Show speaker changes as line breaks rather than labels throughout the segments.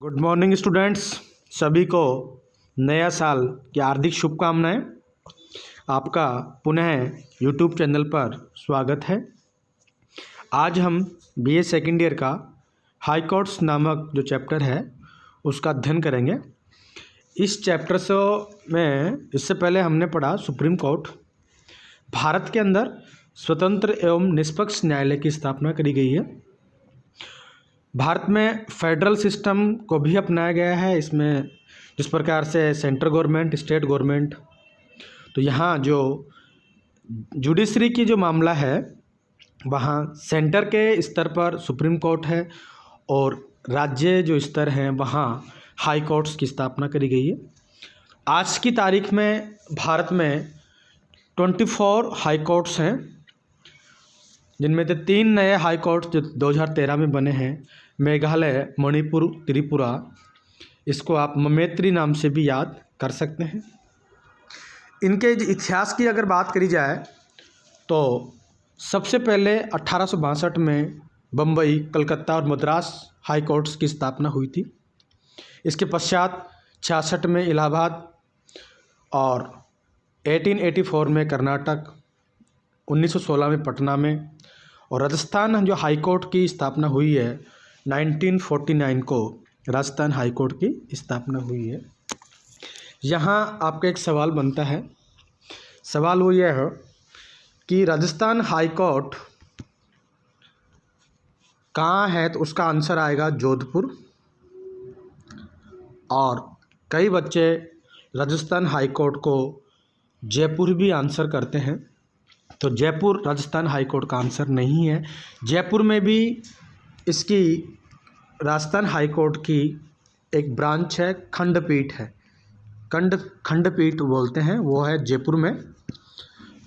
Good morning students. सभी को नया साल की हार्दिक शुभकामनाएं। आपका पुनः यूट्यूब चैनल पर स्वागत है। आज हम बीए सेकेंड ईयर का हाई कोर्ट्स नामक जो चैप्टर है उसका अध्ययन करेंगे। इस चैप्टर से में इससे पहले हमने पढ़ा सुप्रीम कोर्ट। भारत के अंदर स्वतंत्र एवं निष्पक्ष न्यायालय की स्थापना करी गई है। भारत में फेडरल सिस्टम को भी अपनाया गया है। इसमें जिस प्रकार से सेंट्रल गवर्नमेंट, स्टेट गवर्नमेंट, तो यहाँ जो जुडिशरी की जो मामला है वहाँ सेंटर के स्तर पर सुप्रीम कोर्ट है और राज्य जो स्तर हैं वहाँ हाई कोर्ट्स की स्थापना करी गई है। आज की तारीख में भारत में 24 हाई कोर्ट्स हैं, जिनमें से 3 नए हाई कोर्ट्स जो 2013 में बने हैं, मेघालय, मणिपुर, त्रिपुरा। इसको आप ममेत्री नाम से भी याद कर सकते हैं। इनके इतिहास की अगर बात करी जाए तो सबसे पहले 1862 में बम्बई, कलकत्ता और मद्रास हाई कोर्ट्स की स्थापना हुई थी। इसके पश्चात 66 में इलाहाबाद और 1884 में कर्नाटक, 1916 में पटना में, और राजस्थान जो हाई कोर्ट की स्थापना हुई है 1949 को राजस्थान हाई कोर्ट की स्थापना हुई है। यहाँ आपका एक सवाल बनता है। सवाल वो यह है कि राजस्थान हाई कोर्ट कहाँ है, तो उसका आंसर आएगा जोधपुर। और कई बच्चे राजस्थान हाई कोर्ट को जयपुर भी आंसर करते हैं, तो जयपुर राजस्थान हाई कोर्ट का आंसर नहीं है। जयपुर में भी इसकी राजस्थान हाई कोर्ट की एक ब्रांच है, खंडपीठ है, खंडपीठ बोलते हैं, वो है जयपुर में।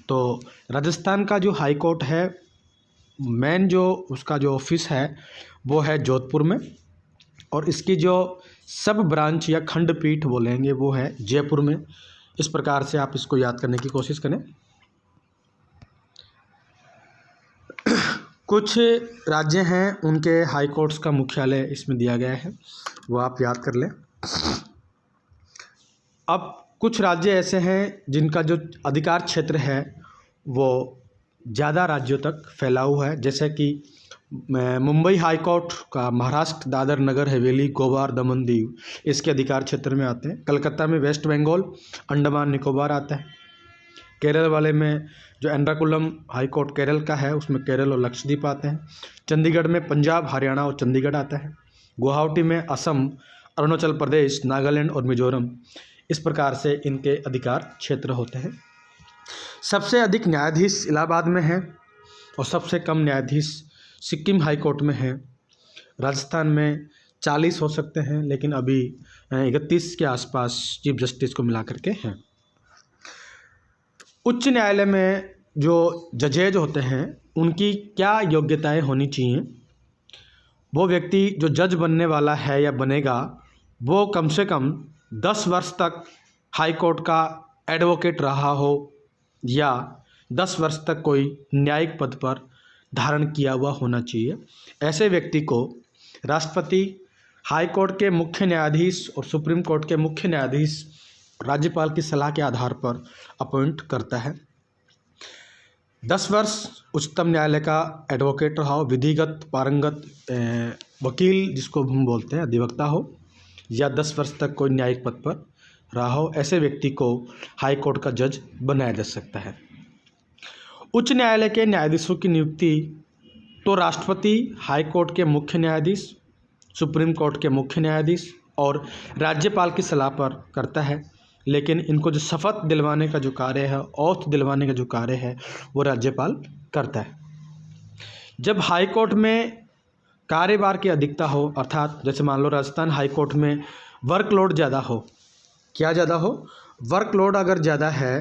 तो राजस्थान का जो हाई कोर्ट है, मेन जो उसका जो ऑफिस है वो है जोधपुर में, और इसकी जो सब ब्रांच या खंडपीठ बोलेंगे वो है जयपुर में। इस प्रकार से आप इसको याद करने की कोशिश करें। कुछ राज्य हैं उनके हाई कोर्ट्स का मुख्यालय इसमें दिया गया है, वो आप याद कर लें। अब कुछ राज्य ऐसे हैं जिनका जो अधिकार क्षेत्र है वो ज़्यादा राज्यों तक फैला हुआ है, जैसे कि मुंबई हाई कोर्ट का महाराष्ट्र, दादर नगर हवेली, गोवा और दमन दीव इसके अधिकार क्षेत्र में आते हैं। कलकत्ता में वेस्ट बंगाल, अंडमान निकोबार आता है। केरल वाले में जो एर्नाकुलम हाई कोर्ट केरल का है उसमें केरल और लक्षद्वीप आते हैं। चंडीगढ़ में पंजाब, हरियाणा और चंडीगढ़ आता है। गुवाहाटी में असम, अरुणाचल प्रदेश, नागालैंड और मिजोरम। इस प्रकार से इनके अधिकार क्षेत्र होते हैं। सबसे अधिक न्यायाधीश इलाहाबाद में हैं और सबसे कम न्यायाधीश सिक्किम हाई कोर्ट में हैं। राजस्थान में 40 हो सकते हैं, लेकिन अभी 31 के आसपास चीफ जस्टिस को मिला करके हैं। उच्च न्यायालय में जो जजेज होते हैं उनकी क्या योग्यताएं होनी चाहिए? वो व्यक्ति जो जज बनने वाला है या बनेगा वो कम से कम 10 वर्ष तक हाई कोर्ट का एडवोकेट रहा हो या 10 वर्ष तक कोई न्यायिक पद पर धारण किया हुआ होना चाहिए। ऐसे व्यक्ति को राष्ट्रपति हाई कोर्ट के मुख्य न्यायाधीश और सुप्रीम कोर्ट के मुख्य न्यायाधीश राज्यपाल की सलाह के आधार पर अपॉइंट करता है। 10 वर्ष उच्चतम न्यायालय का एडवोकेट रहा हो, विधिगत पारंगत वकील जिसको हम बोलते हैं अधिवक्ता हो, या 10 वर्ष तक कोई न्यायिक पद पर रहा हो, ऐसे व्यक्ति को हाई कोर्ट का जज बनाया जा सकता है। उच्च न्यायालय के न्यायाधीशों की नियुक्ति तो राष्ट्रपति हाई कोर्ट के मुख्य न्यायाधीश, सुप्रीम कोर्ट के मुख्य न्यायाधीश और राज्यपाल की सलाह पर करता है, लेकिन इनको जो शपथ दिलवाने का जो कार्य है, ओथ दिलवाने का जो कार्य है, वो राज्यपाल करता है। जब हाई कोर्ट में कार्यभार की अधिकता हो, अर्थात जैसे मान लो राजस्थान हाई कोर्ट में वर्कलोड ज़्यादा हो, क्या ज़्यादा हो, वर्कलोड अगर ज़्यादा है,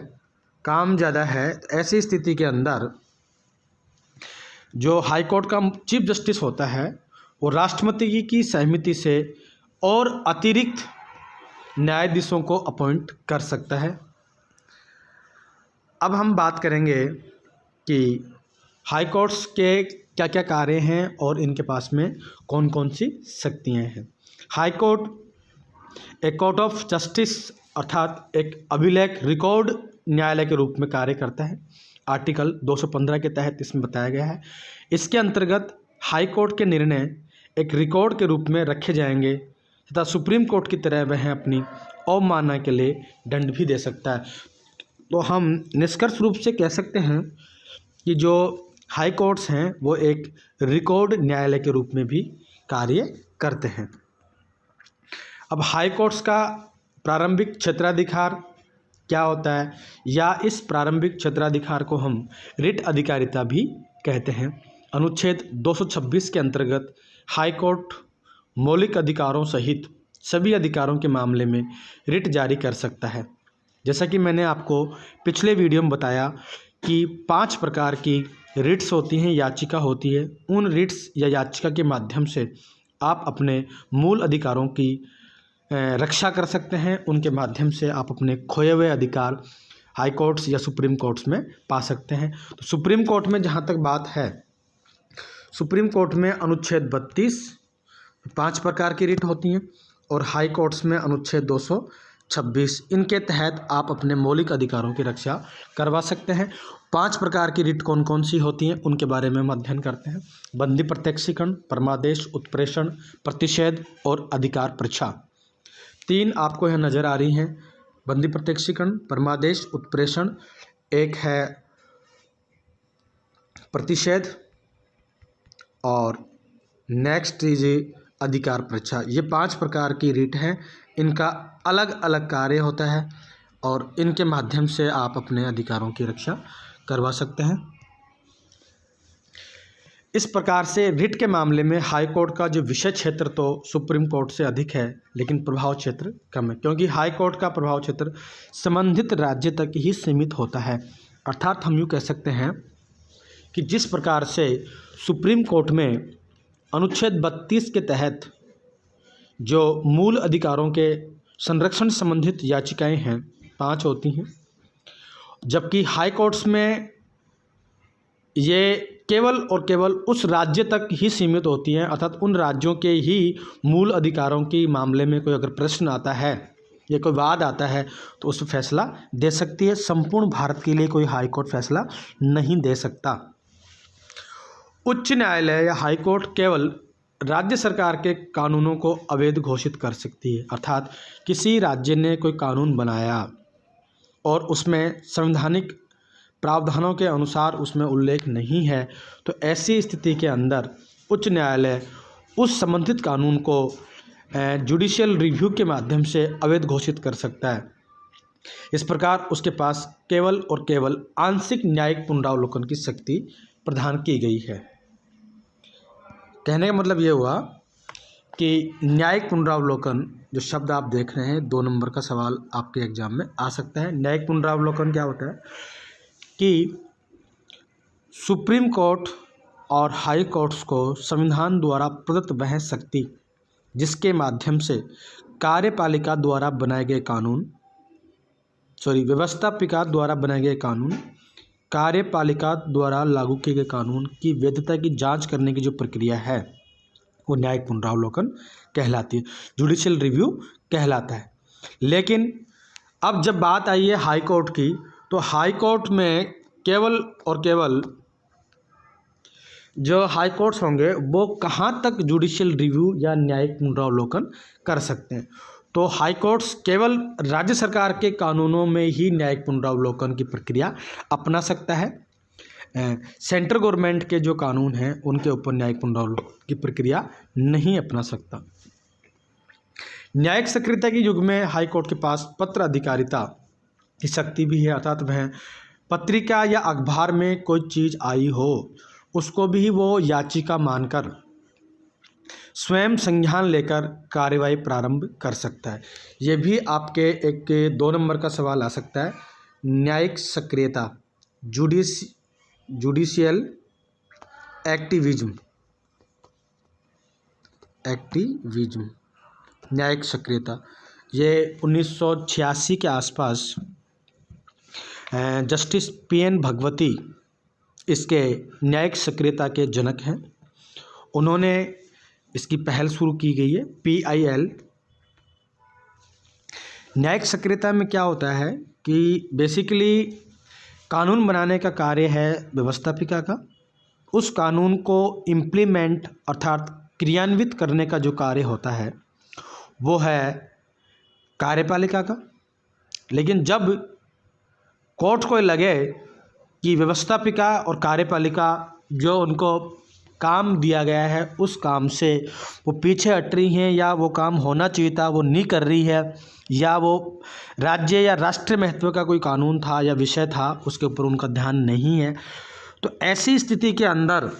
काम ज़्यादा है, तो ऐसी स्थिति के अंदर जो हाई कोर्ट का चीफ जस्टिस होता है वो राष्ट्रपति की सहमति से और अतिरिक्त न्यायाधीशों को अपॉइंट कर सकता है। अब हम बात करेंगे कि हाई कोर्ट्स के क्या क्या कार्य हैं और इनके पास में कौन कौन सी शक्तियाँ हैं। हाई कोर्ट एक कोर्ट ऑफ जस्टिस अर्थात एक अभिलेख रिकॉर्ड न्यायालय के रूप में कार्य करता है। आर्टिकल 215 के तहत इसमें बताया गया है। इसके अंतर्गत हाई कोर्ट के निर्णय एक रिकॉर्ड के रूप में रखे जाएंगे तथा सुप्रीम कोर्ट की तरह वह अपनी अवमानना के लिए दंड भी दे सकता है। तो हम निष्कर्ष रूप से कह सकते हैं कि जो हाई कोर्ट्स हैं वो एक रिकॉर्ड न्यायालय के रूप में भी कार्य करते हैं। अब हाई कोर्ट्स का प्रारंभिक क्षेत्राधिकार क्या होता है, या इस प्रारंभिक क्षेत्राधिकार को हम रिट अधिकारिता भी कहते हैं। अनुच्छेद 226 के अंतर्गत हाई कोर्ट मौलिक अधिकारों सहित सभी अधिकारों के मामले में रिट जारी कर सकता है। जैसा कि मैंने आपको पिछले वीडियो में बताया कि 5 प्रकार की रिट्स होती हैं, याचिका होती है। उन रिट्स या याचिका के माध्यम से आप अपने मूल अधिकारों की रक्षा कर सकते हैं। उनके माध्यम से आप अपने खोए हुए अधिकार हाई कोर्ट्स या सुप्रीम कोर्ट्स में पा सकते हैं। तो सुप्रीम कोर्ट में जहाँ तक बात है, सुप्रीम कोर्ट में अनुच्छेद 32 5 प्रकार की रिट होती हैं और हाई कोर्ट्स में अनुच्छेद 226, इनके तहत आप अपने मौलिक अधिकारों की रक्षा करवा सकते हैं। 5 प्रकार की रिट कौन कौन सी होती हैं उनके बारे में हम अध्ययन करते हैं। बंदी प्रत्यक्षीकरण, परमादेश, उत्प्रेषण, प्रतिषेध और अधिकार परीक्षा। 3 आपको यहाँ नज़र आ रही हैं, बंदी प्रत्यक्षीकरण, परमादेश, उत्प्रेषण, एक है प्रतिषेध और नेक्स्ट इज अधिकार परीक्षा। ये 5 प्रकार की रिट हैं। इनका अलग अलग कार्य होता है और इनके माध्यम से आप अपने अधिकारों की रक्षा करवा सकते हैं। इस प्रकार से रिट के मामले में हाई कोर्ट का जो विषय क्षेत्र तो सुप्रीम कोर्ट से अधिक है, लेकिन प्रभाव क्षेत्र कम है, क्योंकि हाई कोर्ट का प्रभाव क्षेत्र संबंधित राज्य तक ही सीमित होता है। अर्थात हम यूँ कह सकते हैं कि जिस प्रकार से सुप्रीम कोर्ट में अनुच्छेद 32 के तहत जो मूल अधिकारों के संरक्षण संबंधित याचिकाएं हैं 5 होती हैं, जबकि हाई कोर्ट्स में ये केवल और केवल उस राज्य तक ही सीमित होती हैं। अर्थात उन राज्यों के ही मूल अधिकारों के मामले में कोई अगर प्रश्न आता है या कोई वाद आता है तो उस पर फैसला दे सकती है। संपूर्ण भारत के लिए कोई हाई कोर्ट फैसला नहीं दे सकता। उच्च न्यायालय या हाई कोर्ट केवल राज्य सरकार के कानूनों को अवैध घोषित कर सकती है। अर्थात किसी राज्य ने कोई कानून बनाया और उसमें संवैधानिक प्रावधानों के अनुसार उसमें उल्लेख नहीं है, तो ऐसी स्थिति के अंदर उच्च न्यायालय उस संबंधित कानून को जुडिशियल रिव्यू के माध्यम से अवैध घोषित कर सकता है। इस प्रकार उसके पास केवल और केवल आंशिक न्यायिक पुनरावलोकन की शक्ति प्रदान की गई है। कहने का मतलब ये हुआ कि न्यायिक पुनरावलोकन जो शब्द आप देख रहे हैं, 2 नंबर का सवाल आपके एग्जाम में आ सकता है। न्यायिक पुनरावलोकन क्या होता है कि सुप्रीम कोर्ट और हाई कोर्ट्स को संविधान द्वारा प्रदत्त वह शक्ति जिसके माध्यम से कार्यपालिका द्वारा बनाए गए कानून व्यवस्थापिका द्वारा बनाए गए कानून, कार्यपालिका द्वारा लागू किए गए कानून की वैधता की जांच करने की जो प्रक्रिया है वो न्यायिक पुनरावलोकन कहलाती है, जुडिशियल रिव्यू कहलाता है। लेकिन अब जब बात आई है हाई कोर्ट की, तो हाई कोर्ट में केवल और केवल जो हाई कोर्ट्स होंगे वो कहाँ तक जुडिशियल रिव्यू या न्यायिक पुनरावलोकन कर सकते हैं। तो हाई कोर्ट्स केवल राज्य सरकार के कानूनों में ही न्यायिक पुनरावलोकन की प्रक्रिया अपना सकता है। सेंट्रल गवर्नमेंट के जो कानून हैं उनके ऊपर न्यायिक पुनरावलोकन की प्रक्रिया नहीं अपना सकता। न्यायिक सक्रियता के युग में हाई कोर्ट के पास पत्र अधिकारिता की शक्ति भी है। अर्थात वह पत्रिका या अखबार में कोई चीज़ आई हो उसको भी वो याचिका मानकर स्वयं संज्ञान लेकर कार्यवाही प्रारंभ कर सकता है। ये भी आपके एक 2 नंबर का सवाल आ सकता है। न्यायिक सक्रियता, जुडिशियल एक्टिविज्म, न्यायिक सक्रियता, ये 1986 के आसपास जस्टिस PN भगवती इसके न्यायिक सक्रियता के जनक हैं। उन्होंने इसकी पहल शुरू की गई है, PIL। न्यायिक सक्रियता में क्या होता है कि बेसिकली कानून बनाने का कार्य है व्यवस्थापिका का। उस कानून को इम्प्लीमेंट अर्थात क्रियान्वित करने का जो कार्य होता है वो है कार्यपालिका का। लेकिन जब कोर्ट को लगे कि व्यवस्थापिका और कार्यपालिका जो उनको काम दिया गया है उस काम से वो पीछे हट रही हैं, या वो काम होना चाहिए था वो नहीं कर रही है, या वो राज्य या राष्ट्रीय महत्व का कोई कानून था या विषय था उसके ऊपर उनका ध्यान नहीं है, तो ऐसी स्थिति के अंदर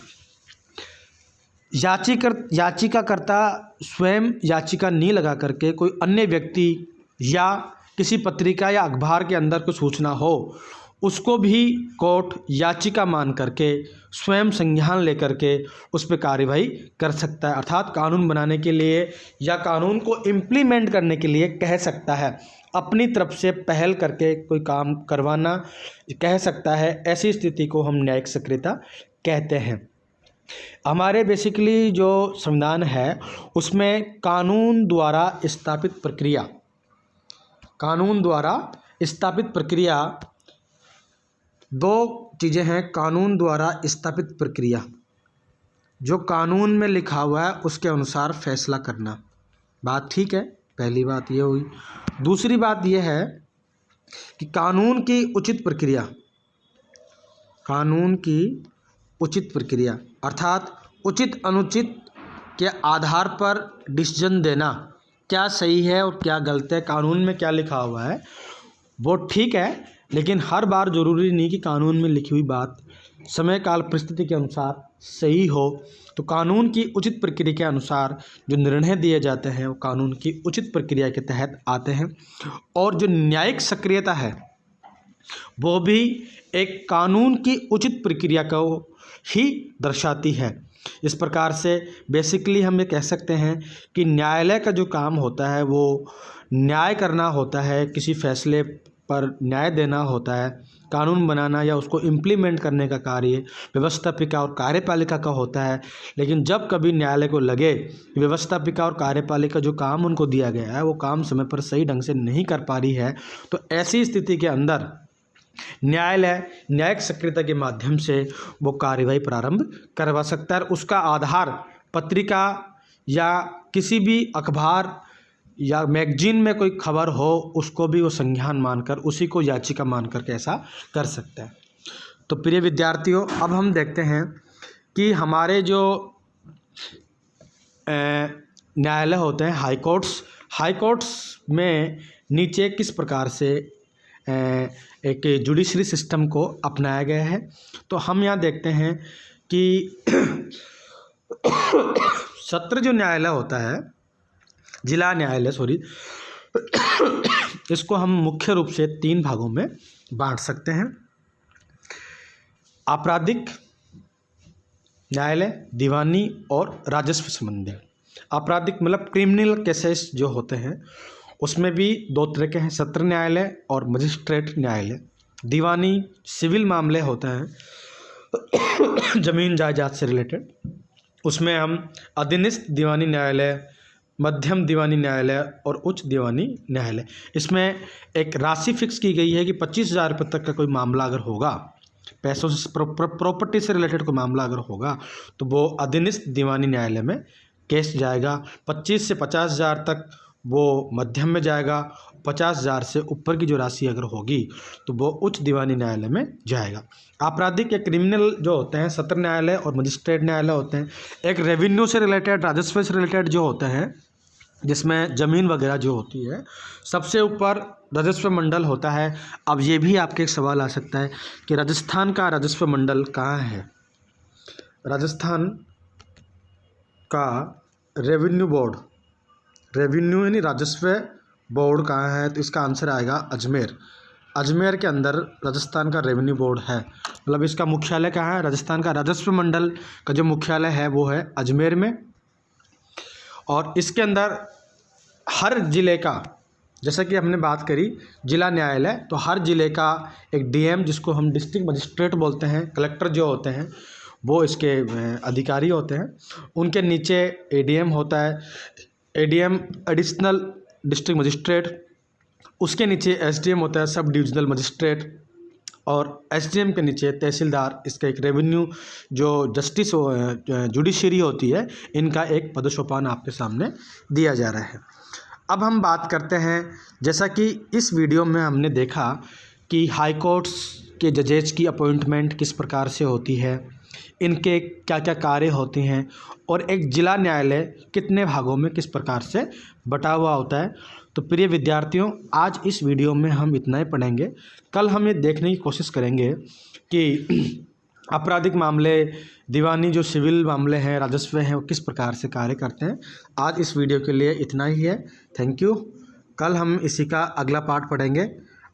याचिकाकर्ता स्वयं याचिका नहीं लगा करके कोई अन्य व्यक्ति या किसी पत्रिका या अखबार के अंदर कोई सूचना हो उसको भी कोर्ट याचिका मान करके स्वयं संज्ञान लेकर के उस पर कार्यवाही कर सकता है। अर्थात कानून बनाने के लिए या कानून को इम्प्लीमेंट करने के लिए कह सकता है, अपनी तरफ से पहल करके कोई काम करवाना कह सकता है। ऐसी स्थिति को हम न्यायिक सक्रियता कहते हैं। हमारे बेसिकली जो संविधान है उसमें कानून द्वारा स्थापित प्रक्रिया दो चीज़ें हैं। कानून द्वारा स्थापित प्रक्रिया, जो कानून में लिखा हुआ है उसके अनुसार फैसला करना, बात ठीक है, पहली बात ये हुई। दूसरी बात ये है कि कानून की उचित प्रक्रिया अर्थात उचित अनुचित के आधार पर डिसीजन देना, क्या सही है और क्या गलत है, कानून में क्या लिखा हुआ है वो ठीक है, लेकिन हर बार ज़रूरी नहीं कि कानून में लिखी हुई बात समय काल परिस्थिति के अनुसार सही हो। तो कानून की उचित प्रक्रिया के अनुसार जो निर्णय दिए जाते हैं वो कानून की उचित प्रक्रिया के तहत आते हैं। और जो न्यायिक सक्रियता है वो भी एक कानून की उचित प्रक्रिया को ही दर्शाती है। इस प्रकार से बेसिकली हम ये कह सकते हैं कि न्यायालय का जो काम होता है वो न्याय करना होता है, किसी फैसले पर न्याय देना होता है। कानून बनाना या उसको इम्प्लीमेंट करने का कार्य व्यवस्थापिका और कार्यपालिका का होता है। लेकिन जब कभी न्यायालय को लगे कि व्यवस्थापिका और कार्यपालिका जो काम उनको दिया गया है वो काम समय पर सही ढंग से नहीं कर पा रही है, तो ऐसी स्थिति के अंदर न्यायालय न्यायिक सक्रियता के माध्यम से वो कार्यवाही प्रारंभ करवा सकता है। उसका आधार पत्रिका या किसी भी अखबार या मैगजीन में कोई खबर हो उसको भी वो संज्ञान मानकर उसी को याचिका मानकर के ऐसा कर सकता है। तो प्रिय विद्यार्थियों, अब हम देखते हैं कि हमारे जो न्यायालय होते हैं हाई कोर्ट्स में नीचे किस प्रकार से एक जुडिशरी सिस्टम को अपनाया गया है। तो हम यहाँ देखते हैं कि सत्र जो न्यायालय होता है, जिला न्यायालय इसको हम मुख्य रूप से 3 भागों में बांट सकते हैं। आपराधिक न्यायालय, दीवानी और राजस्व संबंधी। आपराधिक मतलब क्रिमिनल केसेस जो होते हैं उसमें भी 2 तरह के हैं, सत्र न्यायालय और मजिस्ट्रेट न्यायालय। दीवानी सिविल मामले होते हैं जमीन जायदाद से रिलेटेड, उसमें हम अधीनस्थ दीवानी न्यायालय, मध्यम दीवानी न्यायालय और उच्च दीवानी न्यायालय, इसमें एक राशि फिक्स की गई है कि 25,000 रुपये तक का कोई मामला अगर होगा, पैसों से प्रॉपर्टी से रिलेटेड कोई मामला अगर होगा तो वो अधीनस्थ दीवानी न्यायालय में केस जाएगा। 25 से 50,000 तक वो मध्यम में जाएगा, 50,000 से ऊपर की जो राशि अगर होगी तो वो उच्च दीवानी न्यायालय में जाएगा। आपराधिक या क्रिमिनल जो होते हैं सत्र न्यायालय और मजिस्ट्रेट न्यायालय होते हैं। एक रेवेन्यू से रिलेटेड, राजस्व से रिलेटेड जो होते हैं, जिसमें ज़मीन वगैरह जो होती है, सबसे ऊपर राजस्व मंडल होता है। अब ये भी आपके एक सवाल आ सकता है कि राजस्थान का राजस्व मंडल कहाँ है। राजस्थान का रेवेन्यू यानी राजस्व बोर्ड कहाँ है, तो इसका आंसर आएगा अजमेर के अंदर राजस्थान का रेवेन्यू बोर्ड है। मतलब इसका मुख्यालय कहाँ है, राजस्थान का राजस्व मंडल का जो मुख्यालय है वो है अजमेर में। और इसके अंदर हर ज़िले का, जैसा कि हमने बात करी जिला न्यायालय, तो हर ज़िले का एक DM जिसको हम डिस्ट्रिक्ट मजिस्ट्रेट बोलते हैं, कलेक्टर जो होते हैं वो इसके अधिकारी होते हैं। उनके नीचे एडीएम होता है, एडीएम एडिशनल डिस्ट्रिक्ट मजिस्ट्रेट। उसके नीचे एसडीएम होता है, सब डिविजनल मजिस्ट्रेट। और एसडीएम के नीचे तहसीलदार, इसका एक रेवेन्यू जो जस्टिस जुडिशरी होती है, इनका एक पदसोपान आपके सामने दिया जा रहा है। अब हम बात करते हैं, जैसा कि इस वीडियो में हमने देखा कि हाई कोर्ट्स के जजेज की अपॉइंटमेंट किस प्रकार से होती है, इनके क्या क्या कार्य होते हैं, और एक जिला न्यायालय कितने भागों में किस प्रकार से बटा हुआ होता है। तो प्रिय विद्यार्थियों, आज इस वीडियो में हम इतना ही पढ़ेंगे। कल हम ये देखने की कोशिश करेंगे कि आपराधिक मामले, दीवानी जो सिविल मामले हैं, राजस्व हैं, वो किस प्रकार से कार्य करते हैं। आज इस वीडियो के लिए इतना ही है। Thank you. कल हम इसी का अगला पार्ट पढ़ेंगे।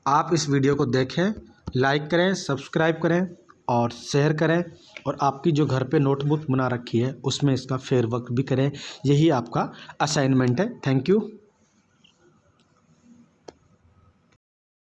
आप इस वीडियो को देखें, लाइक करें, सब्सक्राइब करें और शेयर करें, और आपकी जो घर पे नोटबुक बना रखी है उसमें इसका फेयर वर्क भी करें। यही आपका असाइनमेंट है। Thank you.